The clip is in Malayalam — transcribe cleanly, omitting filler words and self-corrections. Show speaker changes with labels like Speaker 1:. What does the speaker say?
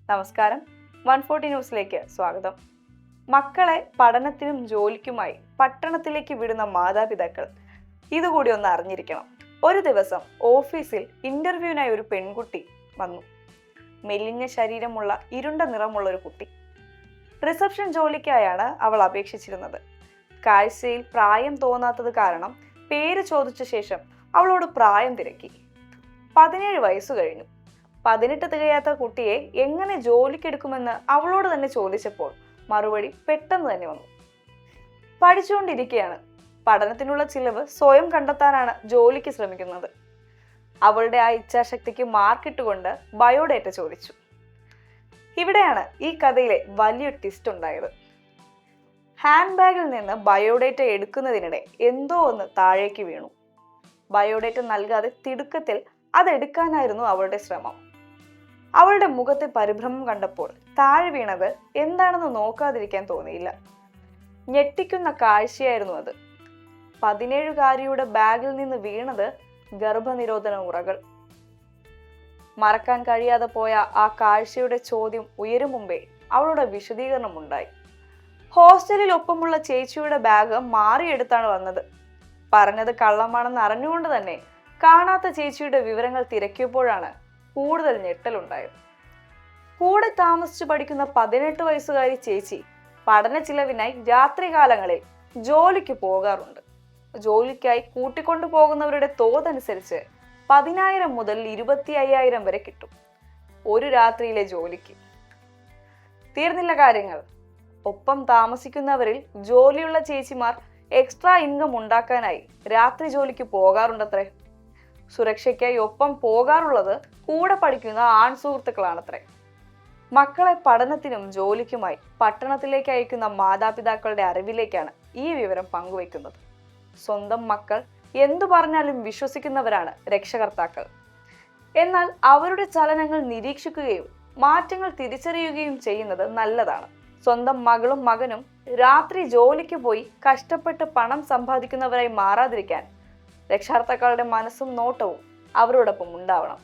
Speaker 1: നമസ്കാരം, 140 ന്യൂസിലേക്ക് സ്വാഗതം. മക്കളെ പഠനത്തിനും ജോലിക്കുമായി പട്ടണത്തിലേക്ക് വിടുന്ന മാതാപിതാക്കൾ ഇതുകൂടി ഒന്ന് അറിഞ്ഞിരിക്കണം. ഒരു ദിവസം ഓഫീസിൽ ഇന്റർവ്യൂവിനായി ഒരു പെൺകുട്ടി വന്നു. മെലിഞ്ഞ ശരീരമുള്ള ഇരുണ്ട നിറമുള്ള ഒരു കുട്ടി. റിസപ്ഷൻ ജോലിക്കായാണ് അവൾ അപേക്ഷിച്ചിരുന്നത്. കാഴ്ചയിൽ പ്രായം തോന്നാത്തത് കാരണം പേര് ചോദിച്ച ശേഷം അവളോട് പ്രായം തിരക്കി. 17 വയസ്സ് കഴിഞ്ഞു. 18 തികയാത്ത കുട്ടിയെ എങ്ങനെ ജോലിക്കെടുക്കുമെന്ന് അവളോട് തന്നെ ചോദിച്ചപ്പോൾ മറുപടി പെട്ടെന്ന് തന്നെ വന്നു. പഠിച്ചുകൊണ്ടിരിക്കുകയാണ്. പഠനത്തിനുള്ള ചിലവ് സ്വയം കണ്ടെത്താനാണ് ജോലിക്ക് ശ്രമിക്കുന്നത്. അവളുടെ ആ ഇച്ഛാശക്തിക്ക് മാർക്കിട്ടുകൊണ്ട് ബയോഡേറ്റ ചോദിച്ചു. ഇവിടെയാണ് ഈ കഥയിലെ വലിയ ട്വിസ്റ്റ് ഉണ്ടായത്. ഹാൻഡ് ബാഗിൽ നിന്ന് ബയോഡേറ്റ എടുക്കുന്നതിനിടെ എന്തോ ഒന്ന് താഴേക്ക് വീണു. ബയോഡേറ്റ നൽകാതെ തിടുക്കത്തിൽ അതെടുക്കാനായിരുന്നു അവളുടെ ശ്രമം. അവളുടെ മുഖത്തെ പരിഭ്രമം കണ്ടപ്പോൾ താഴെ വീണത് എന്താണെന്ന് നോക്കാതിരിക്കാൻ തോന്നിയില്ല. ഞെട്ടിക്കുന്ന കാഴ്ചയായിരുന്നു അത്. 17-കാരിയുടെ ബാഗിൽ നിന്ന് വീണത് ഗർഭനിരോധന ഉറകൾ. മറക്കാൻ കഴിയാതെ പോയ ആ കാഴ്ചയുടെ ചോദ്യം ഉയരും മുമ്പേ അവളുടെ വിശദീകരണം ഉണ്ടായി. ഹോസ്റ്റലിൽ ഒപ്പമുള്ള ചേച്ചിയുടെ ബാഗ് മാറിയെടുത്താണ് വന്നത്. പറഞ്ഞത് കള്ളമാണെന്ന് അറിഞ്ഞുകൊണ്ട് തന്നെ കാണാത്ത ചേച്ചിയുടെ വിവരങ്ങൾ തിരക്കിയപ്പോഴാണ് കൂടുതൽ ഞെട്ടലുണ്ടായത്. കൂടെ താമസിച്ചു പഠിക്കുന്ന 18 വയസ്സുകാരി ചേച്ചി പഠന ചിലവിനായി രാത്രികാലങ്ങളിൽ ജോലിക്ക് പോകാറുണ്ട്. ജോലിക്കായി കൂട്ടിക്കൊണ്ടു പോകുന്നവരുടെ തോതനുസരിച്ച് 10,000 മുതൽ 25,000 വരെ കിട്ടും ഒരു രാത്രിയിലെ ജോലിക്ക്. തീർന്നില്ല കാര്യങ്ങൾ. ഒപ്പം താമസിക്കുന്നവരിൽ ജോലിയുള്ള ചേച്ചിമാർ എക്സ്ട്രാ ഇൻകം ഉണ്ടാക്കാനായി രാത്രി ജോലിക്ക് പോകാറുണ്ടത്രേ. സുരക്ഷയ്ക്കായി ഒപ്പം പോകാറുള്ളത് കൂടെ പഠിക്കുന്ന ആൺ സുഹൃത്തുക്കളാണത്രേ. മക്കളെ പഠനത്തിനും ജോലിക്കുമായി പട്ടണത്തിലേക്ക് അയക്കുന്ന മാതാപിതാക്കളുടെ അറിവിലേക്കാണ് ഈ വിവരം പങ്കുവയ്ക്കുന്നത്. സ്വന്തം മക്കൾ എന്തു പറഞ്ഞാലും വിശ്വസിക്കുന്നവരാണ് രക്ഷകർത്താക്കൾ. എന്നാൽ അവരുടെ ചലനങ്ങൾ നിരീക്ഷിക്കുകയും മാറ്റങ്ങൾ തിരിച്ചറിയുകയും ചെയ്യുന്നത് നല്ലതാണ്. സ്വന്തം മകളും മകനും രാത്രി ജോലിക്ക് പോയി കഷ്ടപ്പെട്ട് പണം സമ്പാദിക്കുന്നവരായി മാറാതിരിക്കാൻ രക്ഷകർത്താക്കളുടെ മനസ്സും നോട്ടവും അവരോടൊപ്പം ഉണ്ടാവണം.